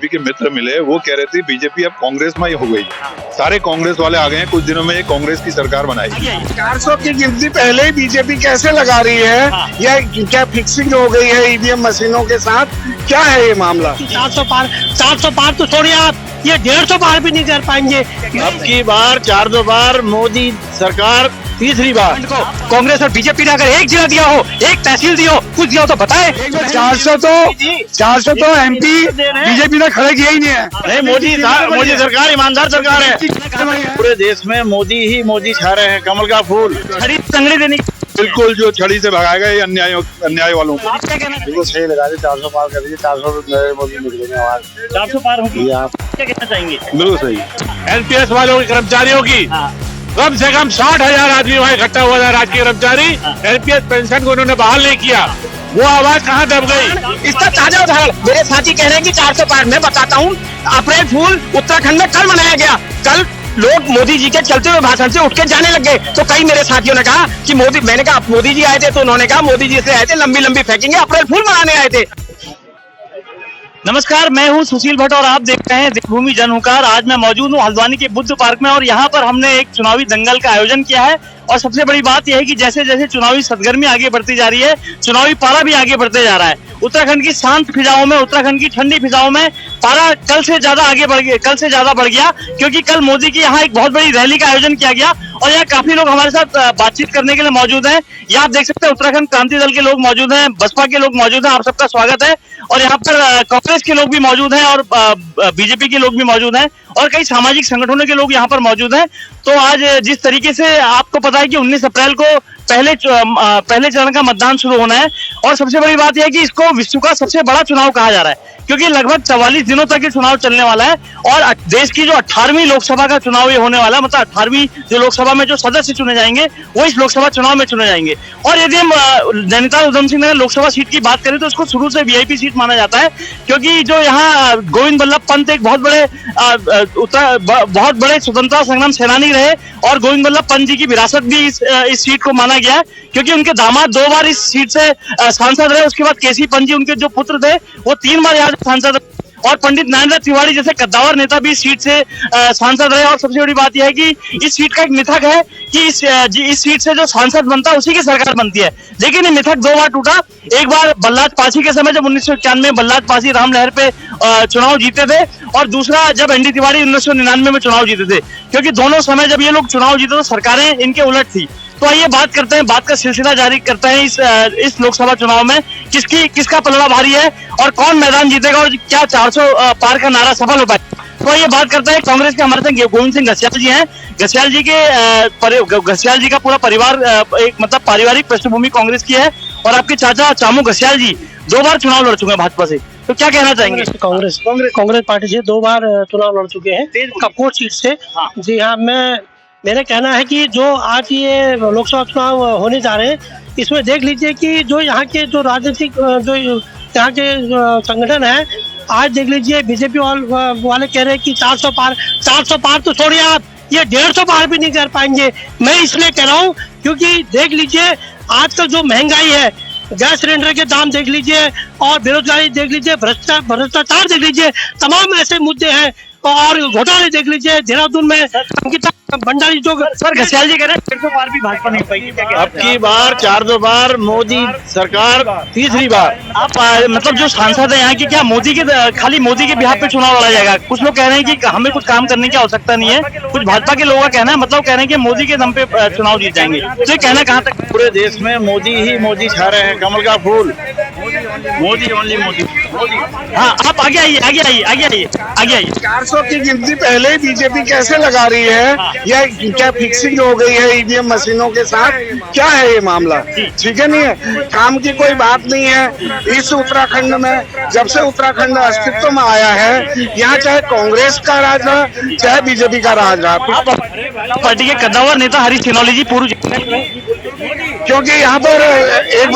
BJP के मित्र मिले, वो कह रहे थे बीजेपी अब कांग्रेस में ही हो गई। सारे कांग्रेस वाले आ गए हैं, कुछ दिनों में ये कांग्रेस की सरकार बनाएगी। 400 की गिनती पहले ही बीजेपी कैसे लगा रही है? या क्या फिक्सिंग हो गई है ईवीएम मशीनों के साथ? क्या है ये मामला? 400 पार तो छोड़िए आप, ये 150 पार भी नहीं कर पाएंगे। अब की बार 400 बार मोदी सरकार तीसरी बार। कांग्रेस और बीजेपी ने अगर एक जिला दिया हो, एक तहसील दिया हो, कुछ दिया हो तो बताए। 400 तो एमपी बीजेपी ने खड़े किया ही नहीं है। नहीं, मोदी सरकार ईमानदार सरकार है। पूरे देश में मोदी ही मोदी छा रहे हैं, कमल का फूल। तंगड़ी देने बिल्कुल जो छड़ी से भगाएगा ये अन्याय वालों को। बिल्कुल सही लगा दी, 400 पार कर दीजिए। 400 मोदी निकलेंगे आवाज। 400 पार होगी। आप क्या कहना चाहेंगे? बिल्कुल सही। एनपीएस वालों की कर्मचारियों की कम से कम 60,000 आदमी वहाँ इकट्ठा हुआ था, राज्य कर्मचारी। एनपीएस पेंशन को उन्होंने बहाल नहीं किया, वो आवाज कहाँ दब गई? इसका ताजा उदाहरण मेरे साथी कह रहे हैं कि 400 पार। मैं बताता हूँ, अप्रैल फूल उत्तराखंड में कल मनाया गया। कल लोग मोदी जी के चलते हुए भाषण से उठ के जाने लग गए। तो कई मेरे साथियों ने कहा कि मोदी, मैंने कहा मोदी जी आए थे, तो उन्होंने कहा मोदी जी से आए थे, लंबी लंबी फेंकेंगे, अप्रैल फूल मनाने आए थे। नमस्कार, मैं हूं सुशील भट्ट और आप देख रहे हैं देवभूमि जनहुंकार। आज मैं मौजूद हूं हल्द्वानी के बुद्ध पार्क में और यहाँ पर हमने एक चुनावी दंगल का आयोजन किया है। और सबसे बड़ी बात यह है कि जैसे जैसे चुनावी सरगर्मी आगे बढ़ती जा रही है, चुनावी पारा भी आगे बढ़ते जा रहा है। उत्तराखंड की शांत फिजाओं में, उत्तराखंड की ठंडी फिजाओं में पारा कल से ज्यादा बढ़ गया, क्योंकि कल मोदी की यहाँ एक बहुत बड़ी रैली का आयोजन किया गया और यहाँ काफी लोग हमारे साथ बातचीत करने के लिए मौजूद हैं। यहाँ आप देख सकते हैं उत्तराखंड क्रांति दल के लोग मौजूद हैं, बसपा के लोग मौजूद हैं, आप सबका स्वागत है। और यहाँ पर कांग्रेस के लोग भी मौजूद हैं और बीजेपी के लोग भी मौजूद हैं और कई सामाजिक संगठनों के लोग यहाँ पर मौजूद हैं। तो आज जिस तरीके से आपको पता है कि 19 अप्रैल को पहले चरण का मतदान शुरू होना है और सबसे बड़ी बात यह है कि इसको विश्व का सबसे बड़ा चुनाव कहा जा रहा है, क्योंकि लगभग 44 दिनों तक ये चुनाव चलने वाला है। और देश की जो 18वीं लोकसभा का चुनाव ये होने वाला है, मतलब 18वीं जो लोकसभा में जो सदस्य चुने जाएंगे वो इस लोकसभा चुनाव में चुने जाएंगे। और यदि हम नैनीताल उधम सिंह नगर लोकसभा सीट की बात करें तो इसको शुरू से वीआईपी सीट माना जाता है, क्योंकि जो यहाँ गोविंद बल्लभ पंत एक बहुत बड़े स्वतंत्रता संग्राम सेनानी रहे और गोविंद बल्लभ पंत जी की विरासत भी इस सीट को माना गया है, क्योंकि उनके दामाद 2 बार इस सीट से सांसद रहे। उसके बाद केसी पंत जी उनके जो पुत्र थे वो 3 बार यहाँ सांसद, और पंडित नरेंद्र तिवारी जैसे कद्दावर नेता भी इस सीट से सांसद रहे। और सबसे बड़ी बात यह है कि इस सीट का एक मिथक है कि इस सीट से जो सांसद बनता है उसी की सरकार बनती है, लेकिन ये मिथक 2 बार टूटा। एक बार बल्लाज पासी के समय जब 1991 में बल्लाज पासी राम लहर पे चुनाव जीते थे, और दूसरा जब एनडी तिवारी 1999 में चुनाव जीते थे, क्योंकि दोनों समय जब ये लोग चुनाव जीते तो सरकारें इनके उलट थी। तो आइए बात करते हैं, बात का सिलसिला जारी करते हैं इस लोकसभा चुनाव में किसका पलड़ा भारी है और कौन मैदान जीतेगा और क्या 400 पार का नारा सफल हो पाए। तो ये बात करते हैं कांग्रेस के हमारे साथ गोविंद सिंह घसियाल जी हैं। घसियाल जी का पूरा परिवार एक मतलब पारिवारिक पृष्ठभूमि कांग्रेस की है और आपके चाचा चामू घसियाल जी 2 बार चुनाव लड़ चुके हैं भाजपा से, तो क्या कहना चाहेंगे? कांग्रेस पार्टी से 2 बार चुनाव लड़ चुके हैं कपकोट सीट से। जी हाँ, मेरा कहना है कि जो आज ये लोकसभा चुनाव होने जा रहे हैं, इसमें देख लीजिए कि जो यहाँ के जो राजनीतिक जो यहाँ के संगठन है, आज देख लीजिए बीजेपी वाले कह रहे हैं कि 400 पार तो छोड़िए आप, ये 150 पार भी नहीं कर पाएंगे। मैं इसलिए कह रहा हूँ क्योंकि देख लीजिए आजकल जो महंगाई है, गैस सिलेंडर के दाम देख लीजिए और बेरोजगारी देख लीजिए, भ्रष्टाचार देख लीजिए, तमाम ऐसे मुद्दे हैं। और घोटाले देख लीजिए, देहरादून में अंकिता भंडारी जो सर घसियाल जी कह रहे हैं 150 पार भी भाजपा नहीं पाएगी। अब की बार 400 बार मोदी सरकार तीसरी बार। आप मतलब जो सांसद है यहाँ की, क्या खाली मोदी के बिहाफ पे चुनाव लड़ा जाएगा? कुछ लोग कह रहे हैं कि हमें कुछ काम करने की आवश्यकता नहीं है, कुछ भाजपा के लोगों का कहना है, मतलब कह रहे हैं कि मोदी के दम पे चुनाव जीत जाएंगे। तो ये कहना कहाँ तक? पूरे देश में मोदी ही मोदी छा रहे हैं, कमल का फूल। मोदी ओनली मोदी। हाँ, आप आगे आइए। 400 की गिनती पहले ही बीजेपी कैसे लगा रही है? या क्या फिक्सिंग हो गई है ईवीएम मशीनों के साथ? क्या है ये मामला? ठीक है, नहीं है, काम की कोई बात नहीं है। इस उत्तराखंड में जब से उत्तराखंड अस्तित्व में आया है, यहाँ चाहे कांग्रेस का राज रहा चाहे बीजेपी का राज रहा, पार्टी के कद्दावर नेता हरीश सिनौली जी पूर्व, क्योंकि यहाँ पर एक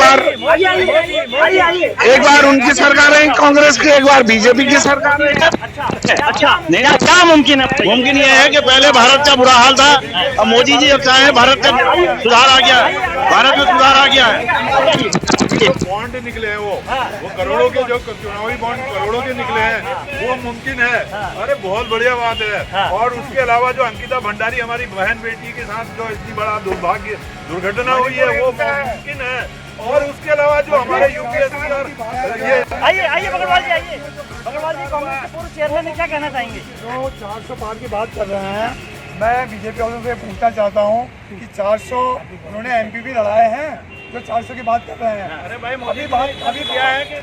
बार उनकी सरकार है कांग्रेस की, एक बार बीजेपी की सरकार है। अच्छा, क्या मुमकिन ये है कि पहले भारत का बुरा हाल था, अब मोदी जी जब चाहे भारत का सुधार आ गया, भारत में सुधार आ गया है। जो बॉन्ड निकले हैं वो करोड़ों के जो चुनावी बॉन्ड करोड़ों के निकले हैं वो मुमकिन है। अरे बहुत बढ़िया बात है। और उसके अलावा जो अंकिता भंडारी हमारी बहन बेटी के साथ जो इतनी बड़ा दुर्भाग्य दुर्घटना हुई है वो मुमकिन है। और उसके अलावा जो हमारे यूपीएससी और आइए बगलवाल जी, आइए बगलवाल जी, कांग्रेस के पूर्व चेयरमैन क्या कहना चाहेंगे? जो 400 पार की बात कर रहे हैं, मैं बीजेपी वालों से पूछना चाहता हूं कि 400 उन्होंने एमपी भी लड़ाए हैं जो 400 की बात कर रहे हैं। अरे भाई मोदी अभी क्या है कि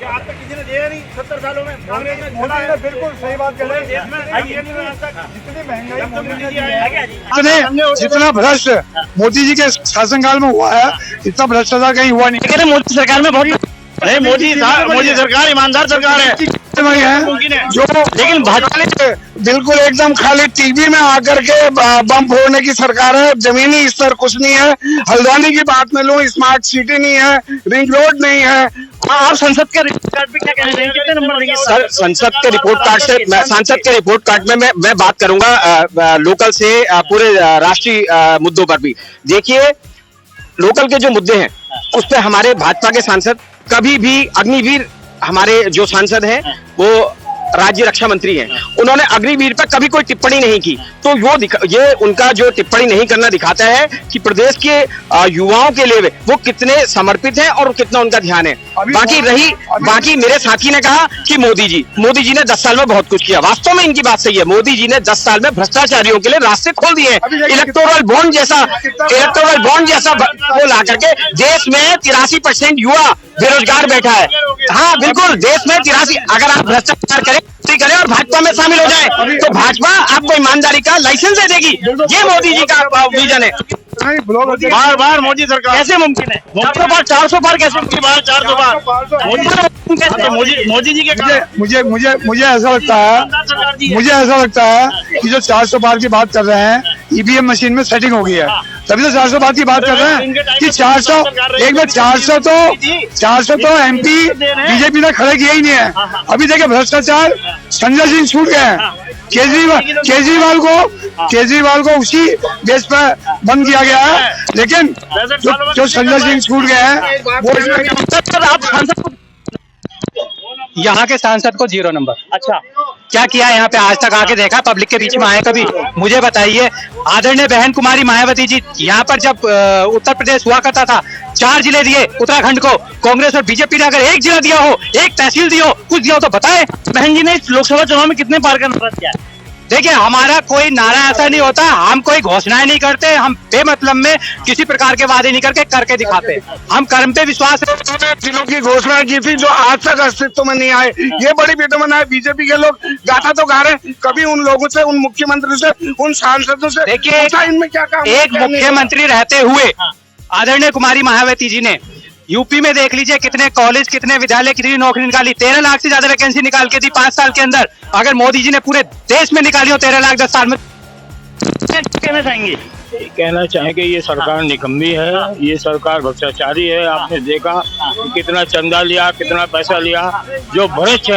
आज तक किसी ने दिया नहीं 70 सालों में। कांग्रेस ने मोदी ने बिल्कुल सही बात कर रहे हैं। जितनी महंगाई मोदी ने दी है, जितना भ्रष्ट मोदी जी के शासनकाल में हुआ है इतना भ्रष्टाचार कहीं हुआ नहीं। कहते मोदी सरकार में बहुत नहीं, मोदी सरकार ईमानदार सरकार है जो लेकिन भाजपा ने बिल्कुल एकदम खाली टीवी में आकर के बम फोड़ने की सरकार है। जमीनी स्तर कुछ नहीं है। हल्द्वानी की बात में लूं, स्मार्ट सिटी नहीं है, रिंग रोड नहीं है। आप संसद के रिपोर्ट कार्ड पे क्या कहना चाहेंगे? कितने नंबर देंगे? सर, संसद के रिपोर्ट कार्ड से सांसद के रिपोर्ट कार्ड में मैं बात करूंगा लोकल से पूरे राष्ट्रीय मुद्दों पर भी। देखिए, लोकल के जो मुद्दे हैं उस पर हमारे भाजपा के सांसद कभी भी, अग्निवीर हमारे जो सांसद हैं वो राज्य रक्षा मंत्री हैं, उन्होंने अग्निवीर पर कभी कोई टिप्पणी नहीं की। तो ये उनका जो टिप्पणी नहीं करना दिखाता है कि प्रदेश के युवाओं के लिए वो कितने समर्पित हैं और कितना उनका ध्यान है। बाकी मेरे साथी ने कहा कि मोदी जी ने 10 साल में बहुत कुछ किया। वास्तव में इनकी बात सही है। मोदी जी ने 10 साल में भ्रष्टाचारियों के लिए रास्ते खोल दिए हैं। इलेक्टोरल बॉन्ड जैसा वो ला करके देश में 83% युवा बेरोजगार बैठा है। हाँ बिल्कुल, देश में 83, अगर आप भ्रष्टाचार करें और भाजपा में शामिल हो जाए तो भाजपा आपको ईमानदारी का लाइसेंस दे देगी। ये मोदी जी का विजन है। बार बार मोदी सरकार कैसे मुमकिन है? 400 पार कैसे मुमकिन? 400 पार मोदी जी के मुझे ऐसा लगता है कि जो 400 पार की बात कर रहे हैं ईवीएम मशीन में सेटिंग हो गई है, तभी तो 400 पार की बात कर रहे हैं कि 400 एक बार 400 तो एमपी बीजेपी ने खड़े किया ही नहीं है। अभी देखिए भ्रष्टाचार, संजय सिंह छूट गए हैं। केजरीवाल को उसी बेस पर बंद किया गया है, लेकिन जो संजय सिंह छूट गए हैं वो आप यहाँ के सांसद को 0 नंबर। अच्छा, क्या किया यहाँ पे आज तक आके देखा? पब्लिक के बीच में आए कभी? मुझे बताइए। आदरणीय बहन कुमारी मायावती जी, यहाँ पर जब उत्तर प्रदेश हुआ करता था 4 जिले दिए उत्तराखंड को, कांग्रेस और बीजेपी ने अगर 1 जिला दिया हो, 1 तहसील दिया हो, कुछ दिया हो तो बताएं। बहन जी ने लोकसभा चुनाव में कितने पार का नारा दिया है? देखिए, हमारा कोई नारा ऐसा नहीं होता, हम कोई घोषणाएं नहीं करते, हम बेमतलब में किसी प्रकार के वादे नहीं करके दिखाते, हम कर्म पे विश्वास है। जिलों की घोषणा की थी जो आज तक अस्तित्व में नहीं आए, ये बड़ी विडंबना है। बीजेपी के लोग गाथा तो गा रहे हैं, कभी उन लोगों से, उन मुख्यमंत्री से, उन सांसदों से देखिए, इनमें क्या काम? एक मुख्यमंत्री रहते हुए आदरणीय कुमारी मायावती जी ने यूपी में देख लीजिए कितने कॉलेज, कितने विद्यालय, कितनी नौकरी निकाली। 13 लाख से ज्यादा वैकेंसी निकाल के दी 5 साल के अंदर। अगर मोदी जी ने पूरे देश में निकाली हो 13 लाख 10 साल में, कहना चाहेंगे? कहना चाहेंगे ये सरकार निकम्मी है, ये सरकार भ्रष्टाचारी है। आपने देखा कितना चंदा लिया, कितना पैसा लिया। जो भ्रष्ट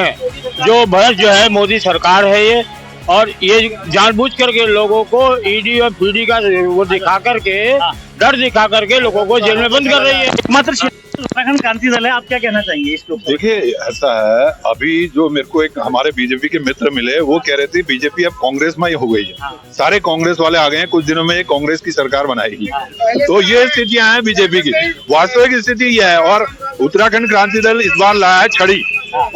जो है मोदी सरकार है ये, और ये जानबूझ करके लोगों को ईडी और पीडी का वो दिखा करके, डर दिखा करके लोगों को जेल में बंद कर रही है। मात्र उत्तराखंड क्रांति दल है, आप क्या कहना चाहेंगे इस लोग? देखिए ऐसा है, अभी जो मेरे को एक हमारे बीजेपी के मित्र मिले वो कह रहे थे बीजेपी अब कांग्रेस में ही हो गई है। सारे कांग्रेस वाले आ गए हैं, कुछ दिनों में ये कांग्रेस की सरकार बनाएगी। तो ये स्थितियां हैं बीजेपी की। वास्तविक स्थिति यह है। और उत्तराखंड क्रांति दल इस बार लाया है छड़ी,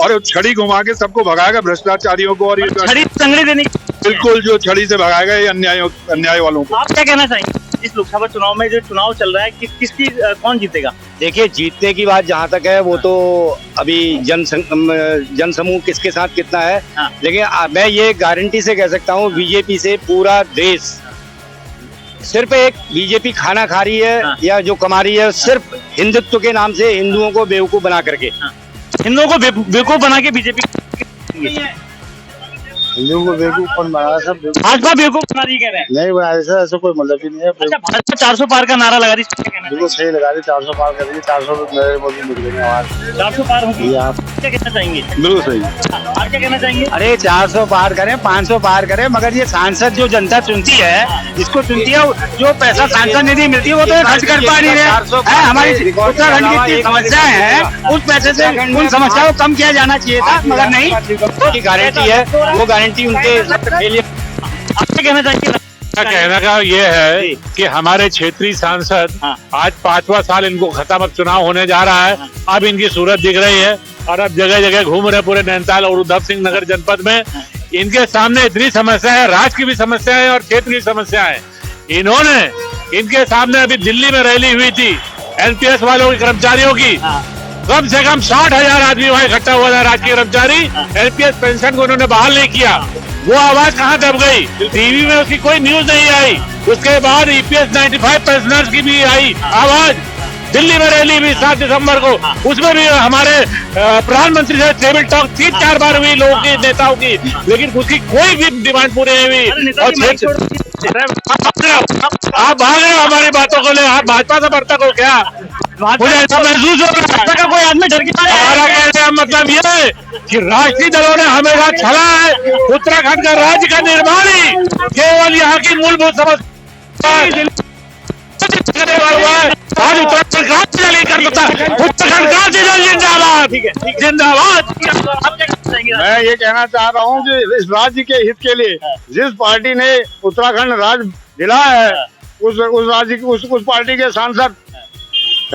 और छड़ी घुमा के सबको भगाएगा भ्रष्टाचारियों को। और ये छड़ी देने बिल्कुल जो छड़ी से भगाएगा ये अन्याय वालों को। आप क्या कहना चाहेंगे इस लोकसभा चुनाव में? जो चुनाव चल रहा है किसकी कौन जीतेगा? देखिए, जीतने की बात जहाँ तक है वो तो अभी जन समूह किसके साथ कितना है। लेकिन मैं ये गारंटी से कह सकता हूँ बीजेपी से पूरा देश सिर्फ एक बीजेपी खाना खा रही है या जो कमा रही है सिर्फ हिंदुत्व के नाम से, हिंदुओं को बेवकूफ बना करके। हिंदुओं को बेवकूफ बना के बीजेपी हिंदुओं को बेवकूफ कौन बना? सब भाजपा बेवकूफ बना रही कह रहे हैं। नहीं बना, ऐसा कोई मतलब ही नहीं है। अच्छा, भाजपा 400 पार का नारा लगा रही है, बिल्कुल सही लगा रही। 400 पार करेंगे, 400 नरेंद्र मोदी निकलेंगे। 400 पार होगी। आप क्या कहना चाहेंगे? बिल्कुल सही। आप क्या कहना चाहेंगे? अरे 400 पार करें, 500 पार करें, मगर ये सांसद जो जनता चुनती है, जिसको चुनती है, जो पैसा सांसद निधि मिलती है वो तो खर्च कर पा नहीं रहे। हमारी उत्तराखंड की इतनी समस्याएं हैं, उस पैसे से उन समस्याओं को कम किया जाना चाहिए था, मगर नहीं। की गारंटी है, वो गारंटी उनके लिए। आप क्या कहना चाहेंगे? कहने का ये है कि हमारे क्षेत्रीय सांसद आज 5वां साल इनको खत्म, अब चुनाव होने जा रहा है, अब इनकी सूरत दिख रही है और अब जगह जगह घूम रहे पूरे नैनीताल और उधम सिंह नगर जनपद में। इनके सामने इतनी समस्या है, राज्य की भी समस्या है और क्षेत्र की समस्या है। इन्होंने इनके सामने अभी दिल्ली में रैली हुई थी एनपीएस वालों की, कर्मचारियों की, कम से कम 60,000 आदमी वहां इकट्ठा हुआ था, राज्य के कर्मचारी। एनपीएस पेंशन को उन्होंने बहाल नहीं किया। वो आवाज कहाँ दब गई? टीवी में उसकी कोई न्यूज नहीं आई। उसके बाद ईपीएस 95 पेंशनर्स की भी आई आवाज। दिल्ली में रैली हुई 7 दिसंबर को, उसमें भी हमारे प्रधानमंत्री से टेबल टॉक 3-4 बार हुई लोगों की, नेताओं की, लेकिन उसकी कोई भी डिमांड पूरी नहीं हुई। और आप भाग रहे हो हमारी बातों को ले, आप भाजपा से बढ़ता को क्या? मुझे ऐसा महसूस हो रहा है कोई आदमी डर के हमारा कहने का मतलब ये है कि राष्ट्रीय दलों ने हमेशा छला है उत्तराखंड का राज्य का निर्माण ही केवल यहाँ की मूलभूत समस्या हुआ है। आज उत्तराखंड का नहीं कर सकता, उत्तराखंड का जिंदाबाद जिंदाबाद। मैं ये कहना चाह रहा हूँ कि इस राज्य के हित के लिए जिस पार्टी ने उत्तराखंड राज्य दिलाया है, उस राज्य की उस पार्टी के सांसद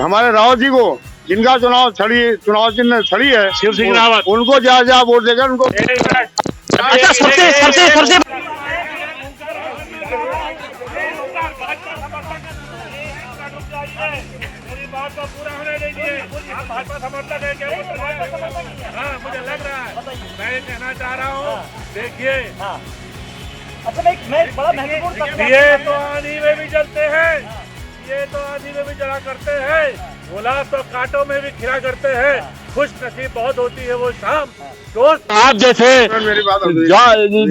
हमारे रावत जी को, जिनका चुनाव चिन्ह छड़ी है, शिव सिंह रावत, उनको जहाँ वोट देकर उनको। अच्छा, सबसे मेरी बात को पूरा होने दीजिए। आप भाजपा समर्थक है क्या? हाँ, मुझे लग रहा है। मैं ये कहना चाह रहा हूँ, देखिए मैं बड़ा महत्वपूर्ण ये तो आंधी में भी जलते हैं, ये तो आंधी में भी जला करते हैं, गुलाब तो कांटों में भी खिला करते हैं। खुश नसीब बहुत होती है वो शाम, दोस्त आप जैसे मेरी बात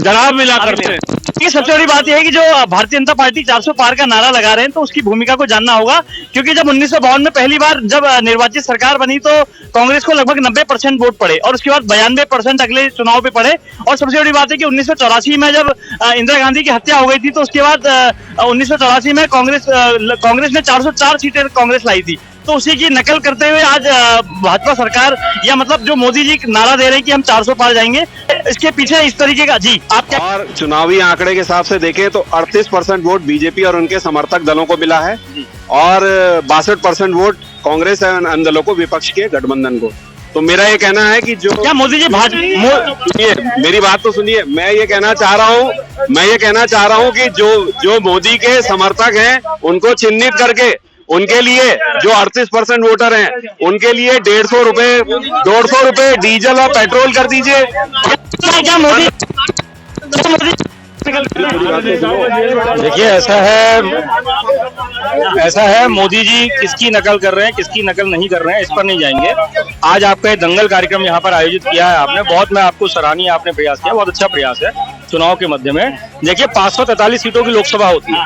जनाब मिला करते हैं। ये सबसे बड़ी बात यह है कि जो भारतीय जनता पार्टी 400 पार का नारा लगा रहे हैं, तो उसकी भूमिका को जानना होगा। क्योंकि जब 1952 में पहली बार जब निर्वाचित सरकार बनी तो कांग्रेस को लगभग 90% वोट पड़े और उसके बाद 92% अगले चुनाव पे पड़े। और सबसे बड़ी बात है कि 1984 में जब इंदिरा गांधी की हत्या हो गई थी, तो उसके बाद 1984 में कांग्रेस ने 404 सीटें कांग्रेस लाई थी। तो उसी की नकल करते हुए आज भाजपा सरकार, या मतलब जो मोदी जी नारा दे रहे हैं कि हम 400 पार जाएंगे, इसके पीछे इस तरीके का जी आप क्या? और चुनावी आंकड़े के हिसाब से देखें तो 38% वोट बीजेपी और उनके समर्थक दलों को मिला है और 62% वोट कांग्रेस और अन्य दलों को, विपक्ष के गठबंधन को। तो मेरा ये कहना है कि जो क्या मोदी जी सुनिए, मेरी बात तो सुनिए। मैं ये कहना चाह रहा हूँ कि जो मोदी के समर्थक हैं उनको चिन्हित करके उनके लिए जो 38% वोटर हैं उनके लिए 150 रुपए डीजल और पेट्रोल कर दीजिए। क्या मोदी देखिए, ऐसा है मोदी जी किसकी नकल कर रहे हैं, किसकी नकल नहीं कर रहे हैं, इस पर नहीं जाएंगे। आज आपका एक दंगल कार्यक्रम यहाँ पर आयोजित किया है आपने, बहुत मैं आपको सराहनीय आपने प्रयास किया, बहुत अच्छा प्रयास है चुनाव के मध्य में। देखिए 543 सीटों की लोकसभा होती है,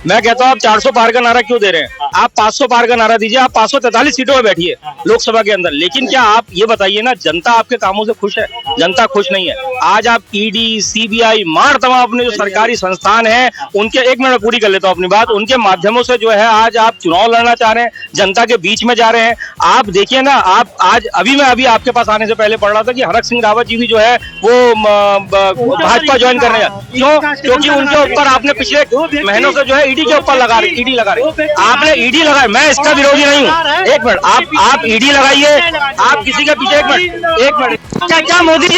मैं कहता हूँ आप 400 पार का नारा क्यों दे रहे हैं? आप 500 पार का नारा दीजिए, आप 543 सीटों में बैठिए लोकसभा के अंदर। लेकिन क्या आप ये बताइए ना, जनता आपके कामों से खुश है? जनता खुश नहीं है। आज आप ईडी, सीबीआई, मार तमाम अपने जो सरकारी संस्थान है उनके, एक मिनट पूरी कर लेता हूँ अपनी बात, उनके माध्यमों से जो है आज आप चुनाव लड़ना चाह रहे हैं, जनता के बीच में जा रहे हैं। आप देखिए ना, आप आज अभी आपके पास आने से पहले पढ़ रहा था कि हरक सिंह रावत जी भी जो है वो भाजपा ज्वाइन कर रहे हैं। क्यों? क्योंकि उनके ऊपर आपने पिछले महीनों से जो है ईडी के ऊपर ईडी लगा रहे, आपने ईडी लगाया। मैं इसका विरोधी नहीं हूँ, एक मिनट आप ईडी लगाइए, आप किसी के पीछे एक मिनट क्या मोदी जी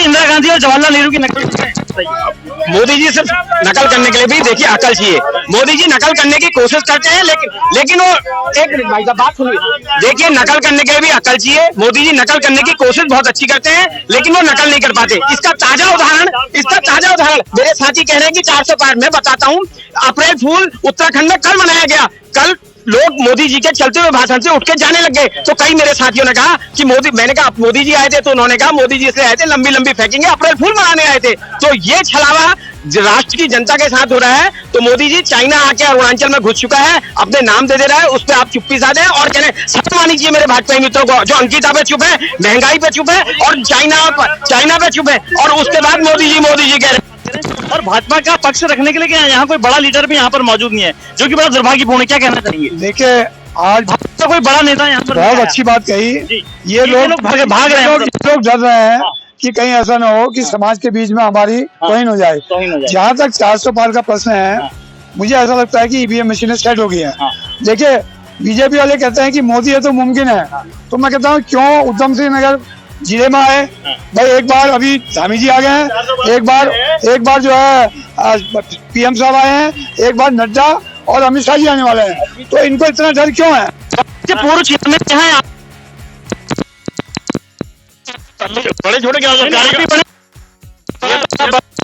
इंदिरा गांधी और जवाहरलाल नेहरू की नकल? मोदी जी सिर्फ नकल करने के लिए भी देखिए अकल चाहिए। मोदी जी नकल करने की कोशिश करते हैं, लेकिन वो, एक मिनट भाई साहब बात सुनिए, देखिए नकल करने के लिए भी अकल चाहिए। मोदी जी नकल करने की कोशिश बहुत अच्छी करते हैं, लेकिन वो नकल नहीं कर पाते। इसका ताजा उदाहरण मेरे साथी कह रहे हैं कि 400 पार। मैं बताता हूँ, अप्रैल फूल उत्तराखंड में कल मनाया गया। कल लोग मोदी जी के चलते हुए भाषण से उठ के जाने लग गए। तो कई मेरे साथियों ने कहा कि मैंने कहा मोदी जी आए थे, तो उन्होंने कहा मोदी जी इसलिए आए थे लंबी लंबी फेंकेंगे, अप्रैल फूल मनाने आए थे। तो ये छलावा राष्ट्र की जनता के साथ हो रहा है। तो मोदी जी चाइना आके अरुणाचल में घुस चुका है, अपने नाम दे रहा है, उस पर आप चुप्पी साधे और कह रहे शर्म आनी चाहिए मेरे भाजपा मित्रों को, जो अंकिता पे चुप है, महंगाई पे चुप है और चाइना पे चुप है, और उसके बाद मोदी जी कह रहे हैं। और भाजपा का पक्ष रखने के लिए क्या यहाँ कोई बड़ा लीडर भी यहाँ पर मौजूद नहीं है, जो कि बड़ा दुर्भाग्यपूर्ण है। क्या कहना चाहेंगे? देखिए आज भाजपा कोई बड़ा नेता यहाँ पर बहुत अच्छी बात कही। ये लोग भाग रहे हैं, लोग डर रहे हैं कि कहीं ऐसा ना हो कि समाज के बीच में हमारी तौहीन हो जाए। जहाँ तक 400 पार का प्रश्न है, मुझे ऐसा लगता है कि ईवीएम मशीनें सेट हो गई है। देखिए बीजेपी वाले कहते हैं कि मोदी है तो मुमकिन है, तो मैं कहता हूँ क्यों उधम सिंह नगर जिले में आए भाई, एक बार अभी धामी जी आ गए हैं, एक बार जो है पीएम साहब आए हैं, एक बार नड्डा और अमित शाह जी आने वाले हैं, तो इनको इतना डर क्यों है? पूर्व क्षेत्र में क्या है बड़े छोटे क्या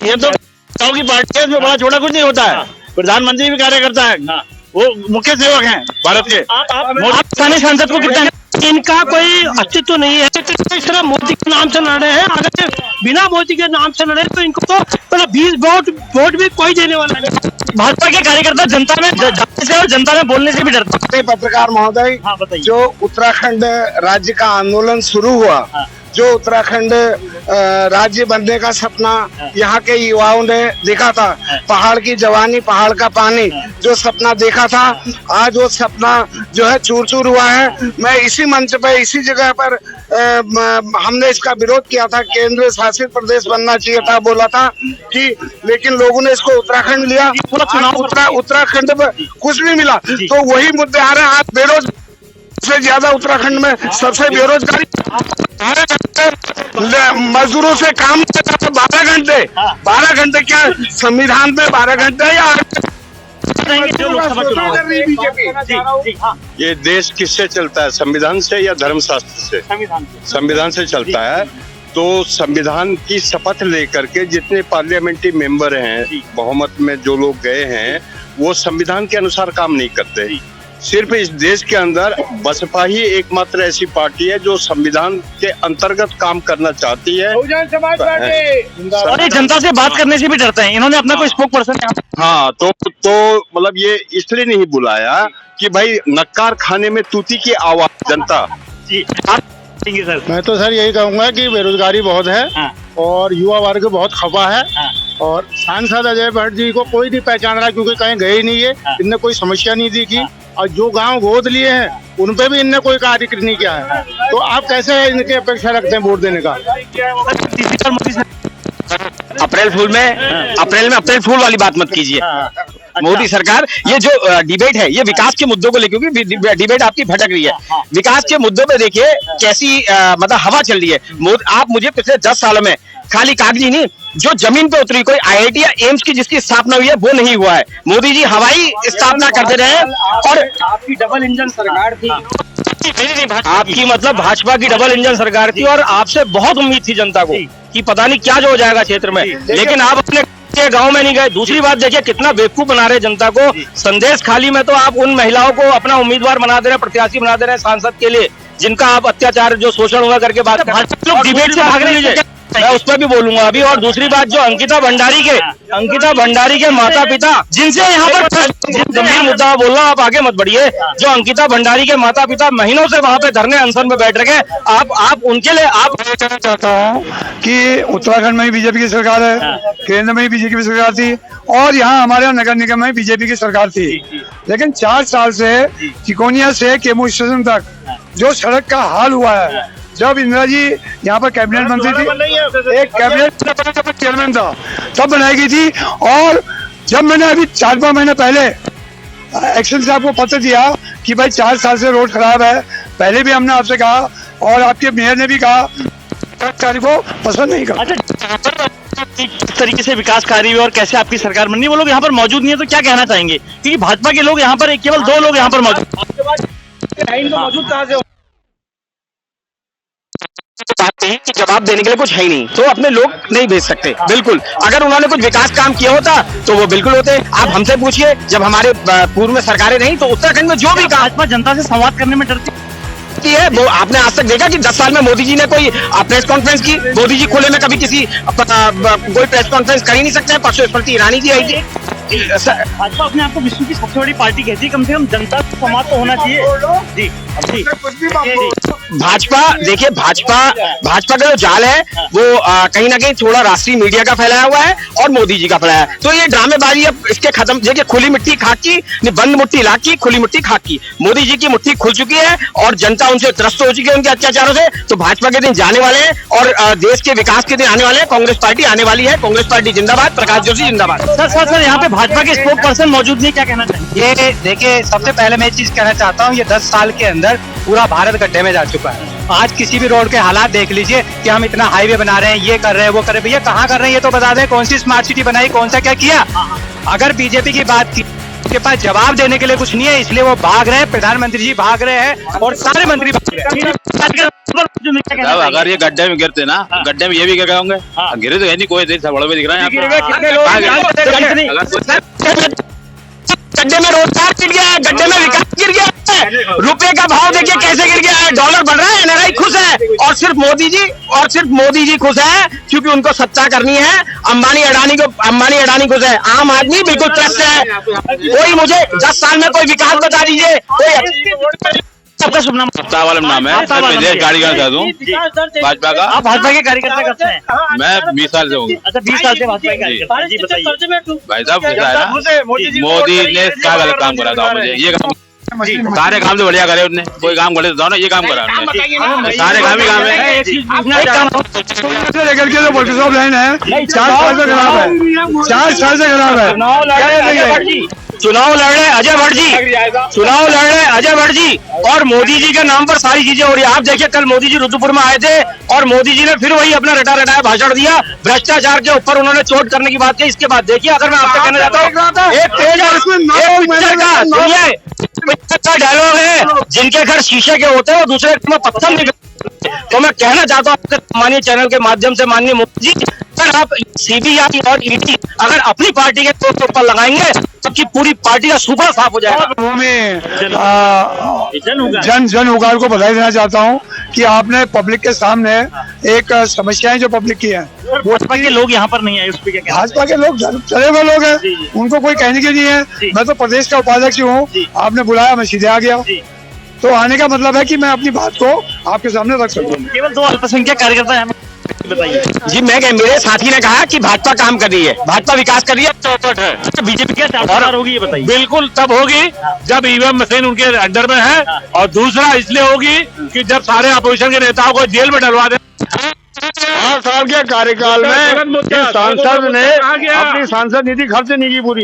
ये तो गाँव की पार्टी है, इसमें बड़ा छोटा कुछ नहीं होता है। प्रधानमंत्री भी कार्य करता है, वो मुख्य सेवक हैं भारत के। आप स्थानीय सांसद को कितना इनका कोई अस्तित्व नहीं है, इस तरह मोदी के नाम से लड़ रहे हैं। अगर बिना मोदी के नाम से लड़े तो इनको तो 20 वोट भी कोई देने वाला नहीं। भाजपा के कार्यकर्ता जनता में जाने से और जनता में बोलने से भी डरते। पत्रकार महोदय, जो उत्तराखंड राज्य का आंदोलन शुरू हुआ, जो उत्तराखंड राज्य बनने का सपना यहाँ के युवाओं ने देखा था, पहाड़ की जवानी पहाड़ का पानी जो सपना देखा था, आज वो सपना जो है चूर चूर हुआ है। मैं इसी मंच पे इसी जगह पर हमने इसका विरोध किया था, केंद्र शासित प्रदेश बनना चाहिए था, बोला था कि, लेकिन लोगों ने इसको उत्तराखंड लिया। उत्तराखंड में कुछ भी मिला, तो वही मुद्दे आ रहे हैं। आज बेरोजगारी से ज्यादा उत्तराखंड में सबसे बेरोजगारी, 12 घंटे मजदूरों से काम 12 घंटे क्या संविधान में 12 घंटे या ये देश किससे चलता है, संविधान से या धर्मशास्त्र से? संविधान से चलता है। तो संविधान की शपथ लेकर के जितने पार्लियामेंट्री मेंबर हैं, बहुमत में जो लोग गए हैं, वो संविधान के अनुसार काम नहीं करते। सिर्फ इस देश के अंदर बसपा ही एकमात्र ऐसी पार्टी है जो संविधान के अंतर्गत काम करना चाहती है। और ये जनता से बात करने से भी डरते हैं। इन्होंने अपना कोई स्पोक पर्सन हाँ, तो मतलब ये इसलिए नहीं बुलाया कि भाई नक्कार खाने में तूती की आवाज जनता। सर मैं तो सर यही कहूंगा कि बेरोजगारी बहुत है और युवा वर्ग बहुत खफा है, और सांसद अजय भट्ट जी को कोई नहीं पहचान रहा क्योंकि कहीं गए नहीं है, इनने कोई समस्या नहीं देखी, और जो गांव गोद लिए हैं उन पे भी इनने कोई कार्य नहीं किया है। तो आप कैसे इनकी अपेक्षा रखते हैं वोट देने का? अप्रैल में अप्रैल फूल वाली बात मत कीजिए। मोदी सरकार, ये जो डिबेट है ये विकास के मुद्दों को लेकर, क्योंकि डिबेट आपकी भटक रही है। विकास के मुद्दों पे देखिए कैसी मतलब हवा चल रही है। आप मुझे पिछले 10 सालों में खाली कागजी नहीं, जो जमीन पे उतरी, कोई आईआईटी या एम्स की जिसकी स्थापना हुई है वो नहीं हुआ है। मोदी जी हवाई स्थापना करते रहे, और आपकी डबल इंजन सरकार थी, आपकी मतलब भाजपा की डबल इंजन सरकार थी, और आपसे बहुत उम्मीद थी जनता को कि पता नहीं क्या जो हो जाएगा क्षेत्र में, लेकिन आप अपने गांव में नहीं गए। दूसरी बात देखिए कितना बेवकूफ बना रहे जनता को। संदेश खाली में तो आप उन महिलाओं को अपना उम्मीदवार बना दे रहे हैं, प्रत्याशी बना दे रहे हैं सांसद के लिए, जिनका आप अत्याचार जो शोषण हुआ करके बात लोग डिबेट से भाग रहे हैं। मैं उस पर भी बोलूंगा अभी। और दूसरी बात, जो अंकिता भंडारी के माता पिता, जिनसे यहाँ पर गंभीर मुद्दा बोलना, आप आगे मत बढ़िए। जो अंकिता भंडारी के माता पिता महीनों से वहाँ पे धरने अनशन में बैठ रहे, आप उनके लिए आप कहना चाहता हूँ कि उत्तराखंड में ही बीजेपी की सरकार है, केंद्र में ही बीजेपी की सरकार थी, और यहाँ हमारे यहाँ नगर निगम में बीजेपी की सरकार थी। लेकिन 4 साल से चिकोनिया से केमू स्टेशन तक जो सड़क का हाल हुआ है, जब इंदिरा जी यहाँ पर कैबिनेट मंत्री थी, एक कैबिनेट चेयरमैन था, तब बनाई गई थी। और जब मैंने अभी 4-5 महीने पहले एक्शन साहब को पत्र दिया कि भाई 4 साल से रोड खराब है, पहले भी हमने आपसे कहा और आपके मेयर ने भी कहा, कार्य को पसंद नहीं करा। किस तरीके से विकास कार्य हुए और कैसे आपकी सरकार बननी, वो लोग यहाँ पर मौजूद नहीं है, तो क्या कहना चाहेंगे? क्योंकि भाजपा के लोग यहाँ पर केवल 2 लोग यहाँ पर मौजूद कहाँ से जवाब देने के लिए कुछ है ही नहीं, तो अपने लोग नहीं भेज सकते। बिल्कुल, अगर उन्होंने कुछ विकास काम किया होता तो वो बिल्कुल होते। आप हमसे पूछिए, जब हमारे पूर्व में सरकारें नहीं तो उत्तराखंड में जो भी काम भाजपा जनता से संवाद करने में डरती है वो आपने आज तक देखा कि 10 साल में मोदी जी ने कोई प्रेस कॉन्फ्रेंस की? मोदी जी खुले में कभी किसी कोई प्रेस कॉन्फ्रेंस कर ही नहीं सकते हैं। परसों स्मृति ईरानी जी आई थी। भाजपा अपने आप को विश्व की सबसे बड़ी पार्टी कहती है, कम से कम जनता से संवाद तो होना चाहिए। जी भाजपा देखिए, भाजपा का जो जाल है वो कहीं ना कहीं थोड़ा राष्ट्रीय मीडिया का फैलाया हुआ है और मोदी जी का फैलाया है। तो ये ड्रामेबाजी अब इसके खत्म। देखिए, खुली मिट्टी खाक की, बंद मुट्ठी लाख की, खुली मिट्टी खाक की। मोदी जी की मुट्ठी खुल चुकी है और जनता उनसे त्रस्त हो चुकी है उनके अत्याचारों से। तो भाजपा के दिन जाने वाले हैं और देश के विकास के दिन आने वाले हैं। कांग्रेस पार्टी आने वाली है। कांग्रेस पार्टी जिंदाबाद, प्रकाश जोशी जिंदाबाद। सर यहाँ पे भाजपा के स्पोक पर्सन मौजूद नहीं, क्या कहना चाहिए? ये देखिए, सबसे पहले मैं चीज कहना चाहता हूँ, ये 10 साल के अंदर पूरा भारत गड्ढे में जा चुका है। आज किसी भी रोड के हालात देख लीजिए कि हम इतना हाईवे बना रहे हैं, ये कर रहे हैं, वो कर रहे हैं। भैया कहाँ कर रहे हैं ये तो बता दें। कौन सी स्मार्ट सिटी बनाई, कौन सा क्या किया? अगर बीजेपी की बात की, के पास जवाब देने के लिए कुछ नहीं है, इसलिए वो भाग रहे हैं। प्रधानमंत्री जी भाग रहे हैं और सारे मंत्री भाग रहे हैं। अगर ये गड्ढे में गिरते ना, गड्ढे में ये भी क्या कहोगे? गिरे तो है नहीं, कोई देर से बड़े में दिख रहा है। गड्ढे में रोजगार गिर गया है, गड्ढे में विकास गिर गया है, रुपए का भाव देखिए कैसे गिर गया है, डॉलर बढ़ रहा है, एनआरआई खुश है और सिर्फ मोदी जी खुश है क्योंकि उनको सत्ता करनी है। अंबानी अडानी खुश है, आम आदमी बिल्कुल त्रस्त है। कोई मुझे 10 साल में कोई विकास बता दीजिए। कोई आपका शुभ नाम? वाला नाम है, मैं गाड़ी का दूं भाजपा का। आप भाजपा के कार्यकर्ता करते हैं? मैं 20 साल से हूँ। अच्छा, 20 साल से भाजपा के कार्यकर्ता। जी बताइए भाई साहब, मोदी ने क्या गलत काम करा था? मुझे ये काम, सारे काम तो बढ़िया करे उसने। कोई काम करे तो ना, ये काम करा उसने, सारे काम ही काम है। लेकर के जो वोटर शॉप लाइन है 4 साल से खराब है, 4 साल से खराब है। चुनाव लड़ रहे अजय भट्ट जी और मोदी जी के नाम पर सारी चीजें हो रही है। आप देखिए, कल मोदी जी रुद्रपुर में आए थे और मोदी जी ने फिर वही अपना रटाया भाषण दिया। भ्रष्टाचार के ऊपर उन्होंने चोट करने की बात की। इसके बाद देखिए, अगर मैं आपसे कहना चाहता हूँ, एक पेज और पिक्चर का डायलॉग है, जिनके घर शीशे के होते हैं वो दूसरे में पत्थर नहीं। तो मैं कहना चाहता हूँ आपके माननीय चैनल के माध्यम से, माननीय मोदी जी, अगर आप सीबीआई और ईडी अगर अपनी पार्टी के ऊपर लगाएंगे सबकी पूरी पार्टी का सूखा साफ हो जाएगा। मैं जन उगार को बधाई देना चाहता हूँ कि आपने पब्लिक के सामने एक समस्याएं जो पब्लिक की है, भाजपा के लोग यहाँ पर नहीं आए, उस पर क्या? भाजपा के लोग चले हुए लोग हैं, उनको कोई कहने के नहीं है। मैं तो प्रदेश का उपाध्यक्ष हूँ, आपने बुलाया, मैं सीधे आ गया। तो आने का मतलब है कि मैं अपनी बात को आपके सामने रख सकूँ। केवल 2 अल्पसंख्यक कार्यकर्ता हैं, बताइए जी। मेरे साथी ने कहा कि भाजपा काम कर रही है, भाजपा विकास कर रही है। चौपट है। बीजेपी क्या चार होगी ये बताइए? बिल्कुल तब होगी जब ईवीएम मशीन उनके अंडर में है, और दूसरा इसलिए होगी कि जब सारे अपोजिशन के नेताओं को जेल में डलवा दे। 8 साल के कार्यकाल में सांसद ने अपनी सांसद निधि खर्च नहीं की पूरी।